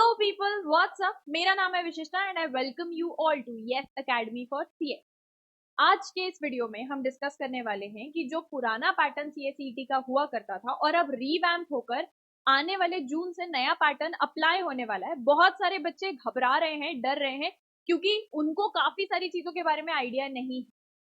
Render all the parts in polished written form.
Hello people, what's up. मेरा नाम है Vishishta and I welcome you all to Yes Academy for CS. आज के इस वीडियो में हम डिस्कस करने वाले हैं कि जो पुराना पैटर्न सीएसईटी का हुआ करता था और अब रीवैम्प होकर आने वाले जून से नया पैटर्न अप्लाई होने वाला है। बहुत सारे बच्चे घबरा रहे हैं, डर रहे हैं, क्योंकि उनको काफी सारी चीजों के बारे में आइडिया नहीं है।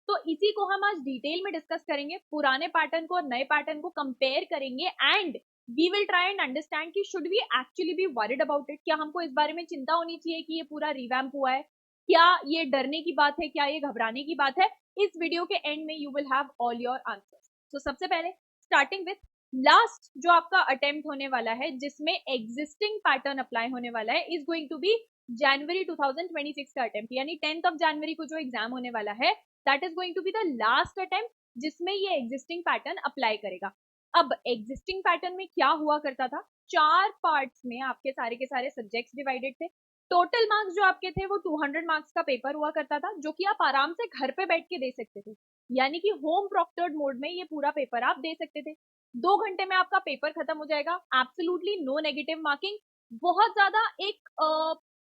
तो इसी को हम आज डिटेल में डिस्कस करेंगे, पुराने पैटर्न को और नए पैटर्न को कंपेयर करेंगे and we will try and understand कि should we actually be worried about it. क्या हमको इस बारे में चिंता होनी चाहिए कि ये पूरा रिवैम्प हुआ है? क्या ये डरने की बात है? क्या ये घबराने की बात है? इस वीडियो के एंड में you will have all your answers. तो सबसे पहले स्टार्टिंग विथ लास्ट जो आपका अटेम्प्ट होने वाला है, जिसमें एग्जिस्टिंग पैटर्न अप्लाई होने वाला है, इज गोइंग टू बी जनवरी 2026 का अटेम्प्ट, यानी 10th ऑफ जनवरी को जो एग्जाम होने वाला है, that is going to be the last attempt जिसमें ये एग्जिस्टिंग पैटर्न अप्लाई करेगा। अब एग्जिस्टिंग पैटर्न में क्या हुआ करता था, 4 पार्ट्स में आपके सारे के सारे सब्जेक्ट्स डिवाइडेड थे। टोटल मार्क्स जो आपके थे वो 200 मार्क्स का पेपर हुआ करता था, जो कि आप आराम से घर पे बैठ के दे सकते थे, यानी कि होम प्रॉक्टर्ड मोड में ये पूरा पेपर आप दे सकते थे। 2 घंटे में आपका पेपर खत्म हो जाएगा, एब्सोल्युटली नो नेगेटिव मार्किंग। बहुत ज्यादा एक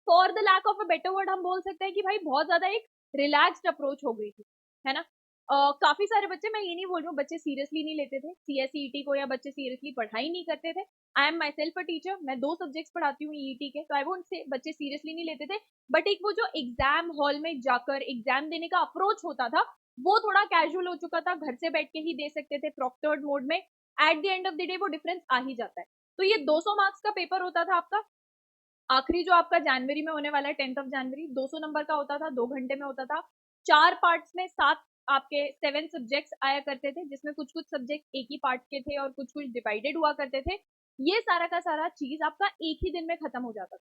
for the lack of a better word हम बोल सकते हैं कि भाई बहुत ज्यादा एक रिलैक्स्ड अप्रोच हो गई थी, है ना। काफी सारे बच्चे, मैं ये नहीं बोल रही हूँ बच्चे सीरियसली नहीं लेते थे सीएसईटी को या बच्चे सीरियसली पढ़ाई नहीं करते थे। I am my self a teacher, मैं 2 सब्जेक्ट्स पढ़ाती हूँ ईईटी के, तो आई वोंट से बच्चे सीरियसली नहीं लेते थे, बट एक वो जो एग्जाम हॉल में जाकर एग्जाम देने का अप्रोच होता था वो थोड़ा कैजुअल हो चुका था, घर से बैठ के ही दे सकते थे प्रॉक्टर्ड मोड में। At the end of the day वो डिफरेंस आ ही जाता है। तो ये 200 मार्क्स का पेपर होता था आपका, आखिरी जो आपका जनवरी में होने वाला है 10th ऑफ जनवरी, 200 नंबर का होता था, 2 घंटे में होता था। 4 पार्ट्स में 7 आपके 7 सब्जेक्ट्स आया करते थे, जिसमें कुछ कुछ सब्जेक्ट एक ही पार्ट के थे और कुछ कुछ डिवाइडेड हुआ करते थे। ये सारा का सारा चीज आपका एक ही दिन में खत्म हो जाता था।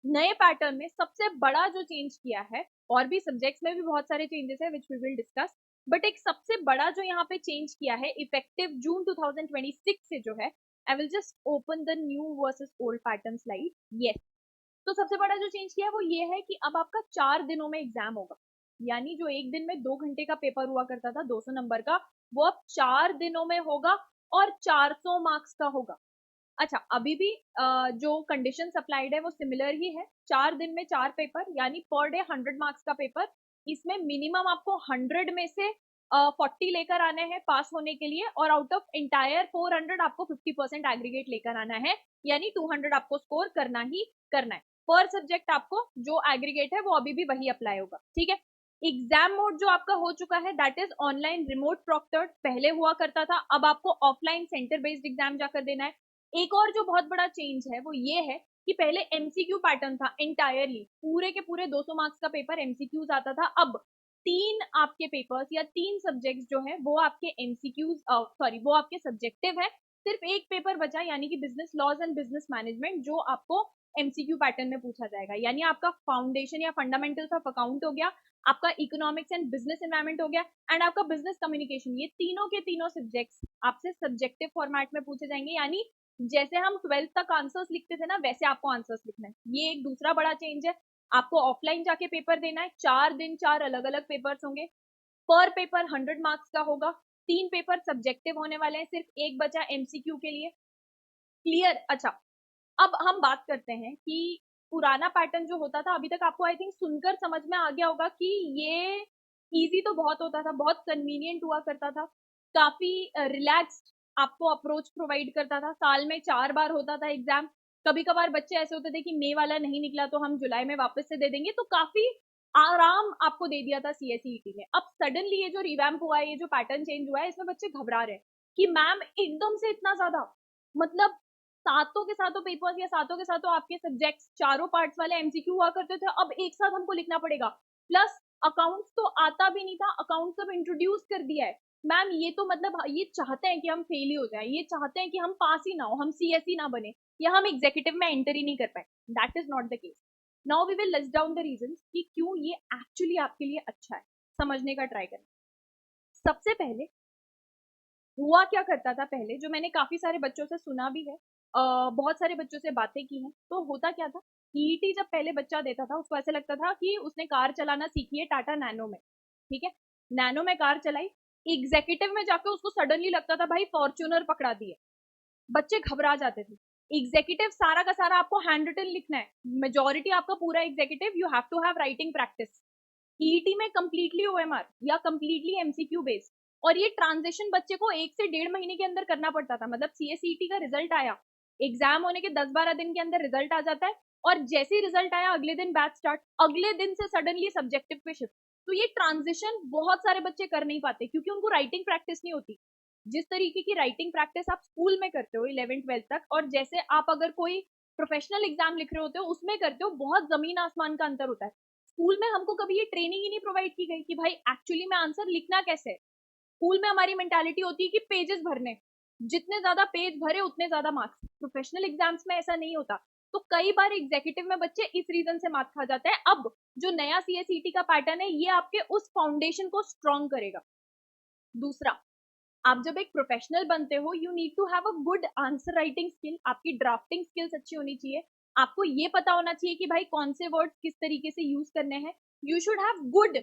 नए पैटर्न में सबसे बड़ा जो चेंज किया है, और भी सब्जेक्ट्स में भी बहुत सारे चेंजेस है which we will discuss, but एक सबसे बड़ा जो यहाँ पे चेंज किया है इफेक्टिव जून 2026 से जो है, I will just open the new versus old pattern slide. Yes, तो सबसे बड़ा जो चेंज किया है वो ये है कि अब आपका 4 दिनों में एग्जाम होगा, यानी जो एक दिन में 2 घंटे का पेपर हुआ करता था 200 नंबर का, वो अब 4 दिनों में होगा और 400 मार्क्स का होगा। अच्छा, अभी भी जो कंडीशन अप्लाइड है वो सिमिलर ही है, 4 दिन में 4 पेपर, यानी पर डे 100 मार्क्स का पेपर। इसमें मिनिमम आपको 100 में से 40 लेकर आने हैं पास होने के लिए, और आउट ऑफ इंटायर 400 आपको 50% एग्रीगेट लेकर आना है, यानी 200 आपको स्कोर करना ही करना है। पर सब्जेक्ट आपको जो एग्रीगेट है वो अभी भी वही अप्लाई होगा, ठीक है। एग्जाम मोड जो आपका हो चुका है that is online remote proctored, पहले हुआ करता था, अब आपको ऑफलाइन सेंटर बेस्ड एग्जाम जाकर देना है। एक और जो बहुत बड़ा चेंज है वो ये है कि पहले एमसीक्यू पैटर्न था, एंटायरली पूरे के पूरे 200 मार्क्स का पेपर एमसीक्यूज आता था। अब 3 आपके पेपर्स या 3 सब्जेक्ट्स जो है वो आपके एमसीक्यूज, सॉरी वो आपके सब्जेक्टिव है। सिर्फ एक पेपर बचा, यानी कि business laws and business management, जो आपको एमसीक्यू पैटर्न में पूछा जाएगा, यानी आपका फाउंडेशन या फंडामेंटल्स ऑफ अकाउंट हो गया, आपका इकोनॉमिक्स एंड बिजनेस एनवायरमेंट हो गया, एंड आपका बिजनेस कम्युनिकेशन। ये तीनों के तीनों सब्जेक्ट्स आपसे सब्जेक्टिव फॉर्मेट में पूछे जाएंगे, यानी जैसे हम 12th तक आंसर्स लिखते थे ना, वैसे आपको आंसर्स लिखना है। ये एक दूसरा बड़ा चेंज है। आपको ऑफलाइन जाके पेपर देना है, 4 दिन 4 अलग अलग पेपर्स होंगे, पर पेपर 100 मार्क्स का होगा, 3 पेपर सब्जेक्टिव होने वाले हैं, सिर्फ एक बचा एमसीक्यू के लिए। क्लियर? अच्छा, अब हम बात करते हैं कि पुराना पैटर्न जो होता था, अभी तक आपको आई थिंक सुनकर समझ में आ गया होगा कि ये इजी तो बहुत होता था, बहुत कन्वीनियंट हुआ करता था, काफी रिलैक्स्ड आपको अप्रोच प्रोवाइड करता था। साल में 4 बार होता था एग्जाम, कभी कभार बच्चे ऐसे होते थे कि मई वाला नहीं निकला तो हम जुलाई में वापस से दे देंगे, तो काफी आराम आपको दे दिया था सीएसईटी ने। अब सडनली ये जो रिवैम्प हुआ है, ये जो पैटर्न चेंज हुआ है, इसमें बच्चे घबरा रहे हैं कि मैम एकदम से इतना ज्यादा, मतलब सातों के सातों पेपर्स या सातों के सातों आपके सब्जेक्ट्स चारों पार्ट्स वाले एमसीक्यू हुआ करते थे, अब एक साथ हमको लिखना पड़ेगा। प्लस अकाउंट्स तो आता भी नहीं था, अकाउंट्स अब इंट्रोड्यूस कर दिया है। मैम ये तो मतलब ये चाहते हैं कि हम फेल ही हो जाए, ये चाहते हैं कि हम पास ही ना हो, हम सीएसई ना बने, या हम एग्जीक्यूटिव में एंटर ही नहीं कर पाए। That is not the case. Now we will list down the reasons कि क्यों ये एक्चुअली आपके लिए अच्छा है, समझने का ट्राई करना। सबसे पहले हुआ क्या करता था पहले, जो मैंने काफी सारे बच्चों से सुना भी है, बहुत सारे बच्चों से बातें की हैं, तो होता क्या था, ईईटी जब पहले बच्चा देता था उसको ऐसे लगता था कि उसने कार चलाना सीखी है टाटा नैनो में, ठीक है, नैनो में कार चलाई, एग्जीक्यूटिव में जाकर उसको सडनली लगता था भाई फॉर्च्यूनर पकड़ा दी है। बच्चे घबरा जाते थे, एग्जीक्यूटिव सारा का सारा आपको हैंड रिटन लिखना है, मेजोरिटी आपका पूरा executive you have to have writing practice. EET में कंप्लीटली ओएमआर या कंप्लीटली एमसीक्यू बेस्ड, और ये ट्रांजिशन बच्चे को 1 से 1.5 महीने के अंदर करना पड़ता था। मतलब सीएसईटी का रिजल्ट आया, एग्जाम होने के 10-12 दिन के अंदर रिजल्ट आ जाता है, और जैसे ही रिजल्ट आया अगले दिन बैच स्टार्ट, अगले दिन से सडनली सब्जेक्टिव पे शिफ्ट। तो ये ट्रांजिशन बहुत सारे बच्चे कर नहीं पाते क्योंकि उनको राइटिंग प्रैक्टिस नहीं होती। जिस तरीके की राइटिंग प्रैक्टिस आप स्कूल में करते हो 11th-12th तक, और जैसे आप अगर कोई प्रोफेशनल एग्जाम लिख रहे होते हो उसमें करते हो, बहुत जमीन आसमान का अंतर होता है। स्कूल में हमको कभी ये ट्रेनिंग ही नहीं प्रोवाइड की गई कि भाई एक्चुअली में आंसर लिखना कैसे है। स्कूल में हमारी मेंटालिटी होती है कि पेजेस भरने, जितने ज्यादा पेज भरे उतने ज्यादा मार्क्स। प्रोफेशनल एग्जाम्स में ऐसा नहीं होता। तो कई बार एग्जीक्यूटिव में बच्चे इस रीजन से मार्क्स खा जाते हैं। अब जो नया सीएसईटी का पैटर्न है ये आपके उस फाउंडेशन को स्ट्रॉन्ग करेगा। दूसरा, आप जब एक प्रोफेशनल बनते हो you need to have a good answer writing skill. आपकी ड्राफ्टिंग स्किल्स अच्छी होनी चाहिए। आपको ये पता होना चाहिए कि भाई कौन से वर्ड्स किस तरीके से यूज करने हैं। You should have good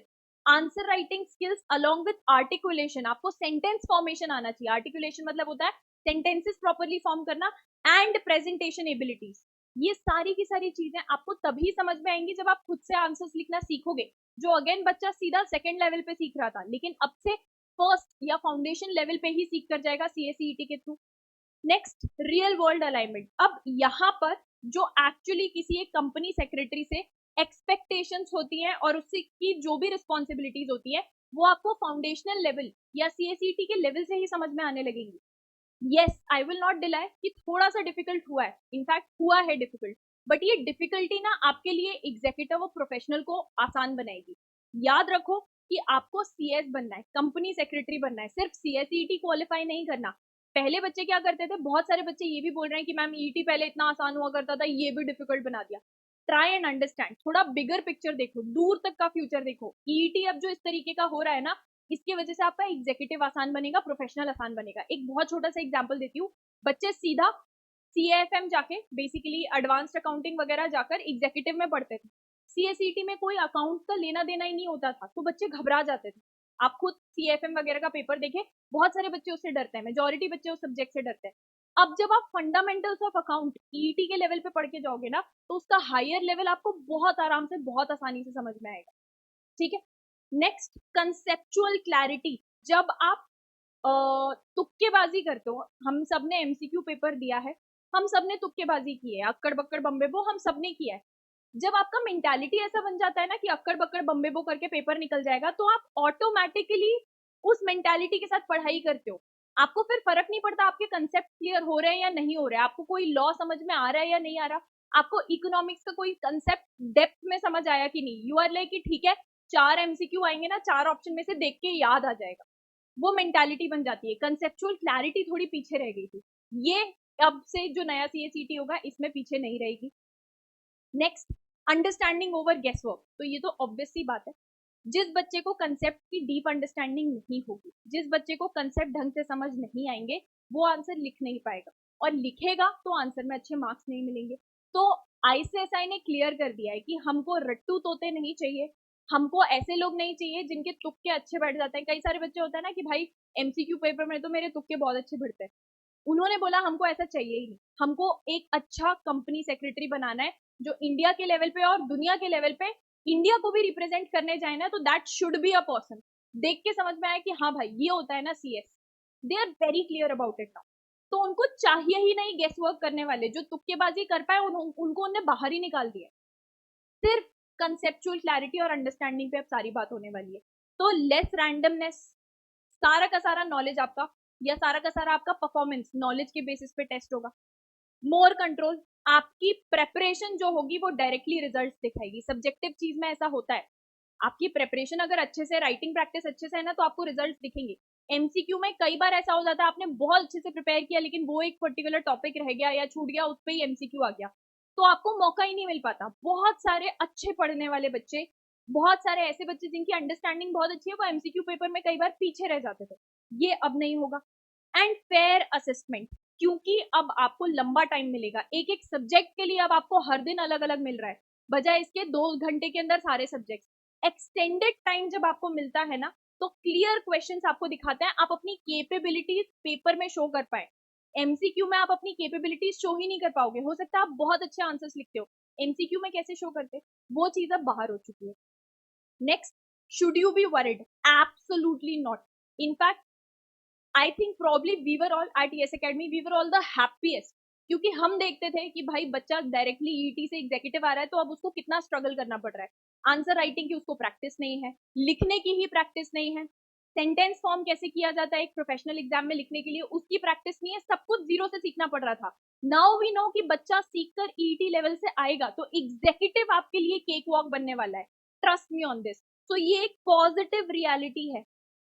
answer writing skills along with articulation. आपको सेंटेंस फॉर्मेशन आना चाहिए। आर्टिकुलेशन मतलब होता है सेंटेंसेस प्रॉपरली फॉर्म करना, एंड प्रेजेंटेशन एबिलिटीज। ये सारी की सारी चीजें आपको तभी समझ में आएंगी जब आप खुद से आंसर्स लिखना सीखोगे, जो अगेन बच्चा सीधा सेकंड लेवल पे सीख रहा था लेकिन अब से फर्स्ट या फाउंडेशन लेवल पे ही सीख कर जाएगा सीएसईटी के through. Next, real world alignment. अब यहाँ पर जो एक्चुअली किसी एक कंपनी सेक्रेटरी से एक्सपेक्टेशंस होती हैं और उससे की जो भी रिस्पॉन्सिबिलिटीज होती है वो आपको फाउंडेशनल लेवल या सीएसईटी के लेवल से ही समझ में आने लगेंगी। Yes, I will not Dilai कि थोड़ा सा डिफिकल्ट हुआ है, इनफैक्ट हुआ है डिफिकल्ट, बट ये डिफिकल्टी ना आपके लिए एग्जीक्यूटिव और प्रोफेशनल को आसान बनाएगी। याद रखो कि आपको सीएस बनना है, कंपनी सेक्रेटरी बनना है, सिर्फ सीएसईटी क्वालिफाई नहीं करना। पहले बच्चे क्या करते थे, बहुत सारे बच्चे ये भी बोल रहे हैं कि मैम ईटी पहले इतना आसान हुआ करता था, ये भी डिफिकल्ट बना दिया। ट्राई एंड अंडरस्टैंड, थोड़ा बिगर पिक्चर देखो, दूर तक का फ्यूचर देखो। ईटी अब जो इस तरीके का हो रहा है ना, इसकी वजह से आपका एग्जीक्यूटिव आसान बनेगा, प्रोफेशनल आसान बनेगा। एक बहुत छोटा सा एग्जांपल देती हूँ। बच्चे सीधा सीएफएम जाके, बेसिकली एडवांस्ड अकाउंटिंग वगैरह जाकर एग्जीक्यूटिव में पढ़ते थे। सीएसईटी में कोई अकाउंट का लेना देना ही नहीं होता था, तो बच्चे घबरा जाते थे। आप खुद सीएफएम वगैरह का पेपर देखें, बहुत सारे बच्चे उससे डरते हैं, मेजोरिटी बच्चे उस सब्जेक्ट से डरते हैं। अब जब आप फंडामेंटल्स ऑफ अकाउंट ईटी के लेवल पे पढ़ के जाओगे ना, तो उसका हायर लेवल आपको बहुत आराम से, बहुत आसानी से समझ में आएगा। ठीक है। Next, conceptual clarity. जब आप तुक्केबाजी करते हो, हम सब ने एमसीक्यू पेपर दिया है, हम सब ने तुक्केबाजी की है, अक्कड़ बक्कड़ बम्बे बो हम सब ने किया है। जब आपका मेंटालिटी ऐसा बन जाता है ना कि अक्कड़ बक्कड़ बम्बे बो करके पेपर निकल जाएगा, तो आप ऑटोमेटिकली उस मेंटालिटी के साथ पढ़ाई करते हो। आपको फिर फर्क नहीं पड़ता आपके कंसेप्ट क्लियर हो रहे हैं या नहीं हो रहे हैं, आपको कोई लॉ समझ में आ रहा है या नहीं आ रहा, आपको इकोनॉमिक्स का कोई कंसेप्ट डेप्थ में समझ आया कि नहीं। यू आर लाइक कि ठीक है, 4 एमसीक्यू आएंगे ना, 4 ऑप्शन में से देख के याद आ जाएगा। वो मेंटालिटी बन जाती है। कंसेप्चुअल क्लैरिटी थोड़ी पीछे रह गई थी, ये अब से जो नया सीएसईटी होगा इसमें पीछे नहीं रहेगी। Next, understanding over guess work. तो ये तो ऑब्वियस सी बात है, जिस बच्चे को कंसेप्ट की डीप अंडरस्टैंडिंग नहीं होगी, जिस बच्चे को कंसेप्ट ढंग से समझ नहीं आएंगे, वो आंसर लिख नहीं पाएगा, और लिखेगा तो आंसर में अच्छे मार्क्स नहीं मिलेंगे। तो आईसीएसआई ने क्लियर कर दिया है कि हमको रट्टू तोते नहीं चाहिए, हमको ऐसे लोग नहीं चाहिए जिनके तुक्के अच्छे बैठ जाते हैं। कई सारे बच्चे होते हैं ना कि भाई एमसीक्यू पेपर में तो मेरे तुक्के बहुत अच्छे बैठते हैं। उन्होंने बोला हमको ऐसा चाहिए ही नहीं, हमको एक अच्छा कंपनी सेक्रेटरी बनाना है जो इंडिया के लेवल पे और दुनिया के लेवल पे इंडिया को भी रिप्रेजेंट करने जाए ना, तो that should be a person. देख के समझ में आया कि हाँ भाई ये होता है ना CS, they are very clear about it now. तो उनको चाहिए ही नहीं गेस वर्क करने वाले, जो तुक्केबाजी कर पाए उनको उन्हें बाहर ही निकाल दिया। सिर्फ कंसेप्चुअल क्लैरिटी और अंडरस्टैंडिंग पे अब सारी बात होने वाली है। तो लेस रैंडमनेस, सारा का सारा नॉलेज आपका या सारा का सारा आपका परफॉर्मेंस नॉलेज के बेसिस पे टेस्ट होगा। मोर कंट्रोल, आपकी प्रेपरेशन जो होगी वो डायरेक्टली रिजल्ट दिखाएगी। सब्जेक्टिव चीज में ऐसा होता है, आपकी प्रेपरेशन अगर अच्छे से, राइटिंग प्रैक्टिस अच्छे से है ना, तो आपको रिजल्ट दिखेंगे। एमसीक्यू में कई बार ऐसा हो जाता है आपने बहुत अच्छे से प्रिपेयर किया लेकिन वो एक पर्टिकुलर टॉपिक रह गया या छूट गया, उस पर ही एमसीक्यू आ गया, तो आपको मौका ही नहीं मिल पाता। बहुत सारे अच्छे पढ़ने वाले बच्चे, बहुत सारे ऐसे बच्चे जिनकी अंडरस्टैंडिंग बहुत अच्छी है, वो एमसीक्यू पेपर में कई बार पीछे रह जाते थे। ये अब नहीं होगा। एंड फेयर असेसमेंट, क्योंकि अब आपको लंबा टाइम मिलेगा, एक एक सब्जेक्ट के लिए अब आपको हर दिन अलग अलग मिल रहा है, बजाय इसके 2 घंटे के अंदर सारे सब्जेक्ट। एक्सटेंडेड टाइम जब आपको मिलता है ना, तो क्लियर क्वेश्चंस आपको दिखाते हैं, आप अपनी कैपेबिलिटीज पेपर में शो कर पाए। एमसीक्यू में आप अपनी कैपेबिलिटीज शो ही नहीं कर पाओगे। हो सकता है आप बहुत अच्छे आंसर्स लिखते हो, एमसीक्यू में कैसे शो करते, वो चीज अब बाहर हो चुकी है। Next, should you be worried? Absolutely not. In fact I think probably we were all at Yes Academy, we were all the happiest, क्योंकि हम देखते थे कि भाई बच्चा डायरेक्टली ईटी से एग्जीक्यूटिव आ रहा है, तो अब उसको कितना स्ट्रगल करना पड़ रहा है। आंसर राइटिंग की उसको प्रैक्टिस नहीं है, लिखने की ही प्रैक्टिस नहीं है, सेंटेंस फॉर्म कैसे किया जाता है एक प्रोफेशनल एग्जाम में लिखने के लिए, उसकी प्रैक्टिस नहीं है, सब कुछ जीरो से सीखना पड़ रहा था। नाउ वी नो कि बच्चा सीखकर ईटी लेवल से आएगा तो एग्जीक्यूटिव आपके लिए केक वॉक बनने वाला है। Trust me on this. तो ये एक पॉजिटिव रियलिटी है।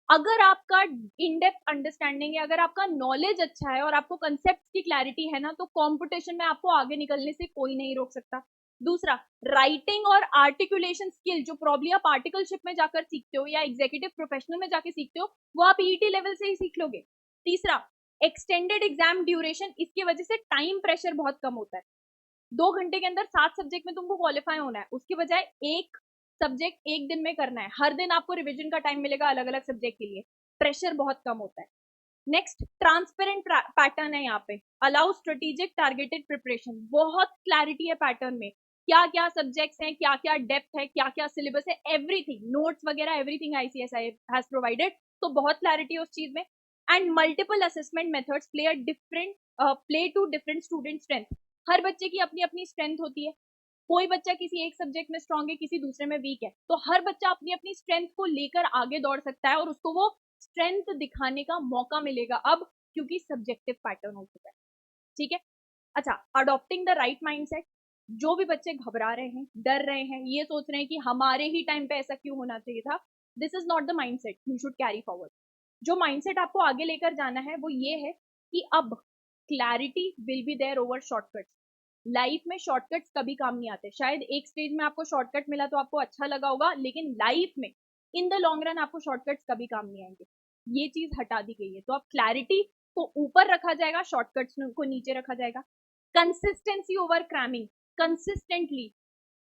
अगर आपका इन डेप्थ अंडरस्टैंडिंग है, अगर आपका नॉलेज अच्छा है और आपको कंसेप्ट की क्लैरिटी है ना, तो कंपटीशन में आपको आगे निकलने से कोई नहीं रोक सकता। दूसरा, राइटिंग और आर्टिकुलेशन स्किल जो प्रॉब्ली आप आर्टिकलशिप में जाकर सीखते हो या एग्जीक्यूटिव प्रोफेशनल में जाके सीखते हो, वो आप ईटी लेवल से ही सीख लोगे। तीसरा, एक्सटेंडेड एग्जाम ड्यूरेशन, इसकी वजह से टाइम प्रेशर बहुत कम होता है। 2 घंटे के अंदर 7 सब्जेक्ट में तुमको क्वालिफाई होना है, उसके बजाय एक सब्जेक्ट एक दिन में करना है। हर दिन आपको रिवीजन का टाइम मिलेगा अलग अलग सब्जेक्ट के लिए, प्रेशर बहुत कम होता है। नेक्स्ट, ट्रांसपेरेंट पैटर्न है यहाँ पे, अलाउ स्ट्रेटेजिक टारगेटेड प्रिपरेशन, बहुत क्लैरिटी है पैटर्न में, क्या क्या सब्जेक्ट्स हैं, क्या क्या डेप्थ है, क्या क्या सिलेबस है, एवरीथिंग, नोट्स वगैरह एवरीथिंग आईसीएसआई हैज प्रोवाइडेड, तो बहुत क्लैरिटी है उस चीज में। And multiple assessment methods play to different student strength, हर बच्चे की अपनी अपनी स्ट्रेंथ होती है। कोई बच्चा किसी एक सब्जेक्ट में स्ट्रांग है, किसी दूसरे में वीक है, तो हर बच्चा अपनी अपनी स्ट्रेंथ को लेकर आगे दौड़ सकता है और उसको वो स्ट्रेंथ दिखाने का मौका मिलेगा अब, क्योंकि सब्जेक्टिव पैटर्न हो चुका है। ठीक है। अच्छा, अडॉप्टिंग द राइट माइंडसेट, जो भी बच्चे घबरा रहे हैं, डर रहे हैं, ये सोच रहे हैं कि हमारे ही टाइम पे ऐसा क्यों होना चाहिए था, this is not the mindset you should carry forward. जो माइंडसेट आपको आगे लेकर जाना है वो ये है कि अब clarity will be there over shortcuts. Life में शॉर्टकट्स कभी काम नहीं आते। शायद एक स्टेज में आपको शॉर्टकट मिला तो आपको अच्छा लगा होगा, लेकिन लाइफ में इन द लॉन्ग रन आपको शॉर्टकट्स कभी काम नहीं आएंगे। ये चीज हटा दी गई है, तो अब क्लैरिटी को ऊपर रखा जाएगा, शॉर्टकट्स को नीचे रखा जाएगा। Consistency over cramming, consistently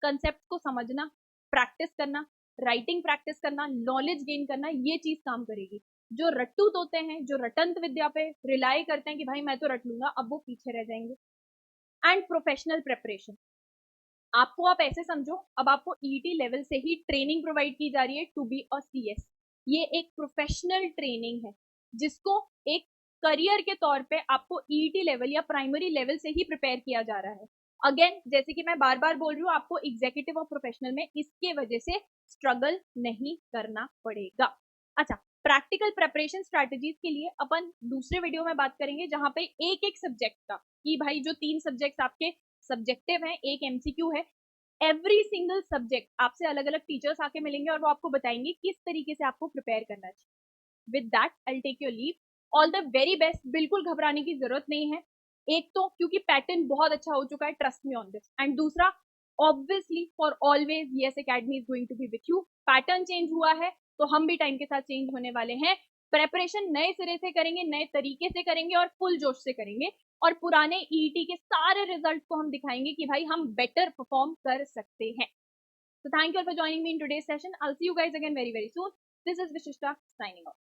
concept को समझना, प्रैक्टिस करना, राइटिंग प्रैक्टिस करना, नॉलेज गेन करना, ये चीज काम करेगी। जो रट्टू तोते हैं, जो रटंत विद्या पे रिलाई करते हैं कि भाई मैं तो रट लूंगा, अब वो पीछे रह जाएंगे। एंड प्रोफेशनल प्रेपरेशन, आपको आप ऐसे समझो, अब आपको ईटी लेवल से ही ट्रेनिंग प्रोवाइड की जा रही है टू बी अ सीएस। ये एक प्रोफेशनल ट्रेनिंग है जिसको एक करियर के तौर पे आपको ईटी लेवल या प्राइमरी लेवल से ही प्रिपेयर किया जा रहा है। अगेन, जैसे कि मैं बार बार बोल रही हूँ, आपको एग्जीक्यूटिव और प्रोफेशनल में इसके वजह से स्ट्रगल नहीं करना पड़ेगा। अच्छा, प्रैक्टिकल प्रेपरेशन स्ट्रेटजीज के लिए अपन दूसरे वीडियो में बात करेंगे, जहां पे एक एक सब्जेक्ट का, कि भाई जो 3 सब्जेक्ट आपके सब्जेक्टिव है, एक एमसीक्यू है, एवरी सिंगल सब्जेक्ट आपसे अलग अलग टीचर्स आके मिलेंगे और वो आपको बताएंगे किस तरीके से आपको प्रिपेयर करना चाहिए। With that I take your leave, all the very best. बिल्कुल घबराने की जरूरत नहीं है, एक तो क्योंकि पैटर्न बहुत अच्छा हो चुका है, trust me on this, and दूसरा obviously for always Yes Academy is going to be with you. Pattern change हुआ है तो हम भी टाइम के साथ चेंज होने वाले हैं। प्रेपरेशन नए सिरे से करेंगे, नए तरीके से करेंगे और फुल जोश से करेंगे, और पुराने ईटी के सारे रिजल्ट को हम दिखाएंगे कि भाई हम बेटर परफॉर्म कर सकते हैं। So thank you all for joining me in today's session. I'll see you guys again very, very soon. This is Vishishta signing off.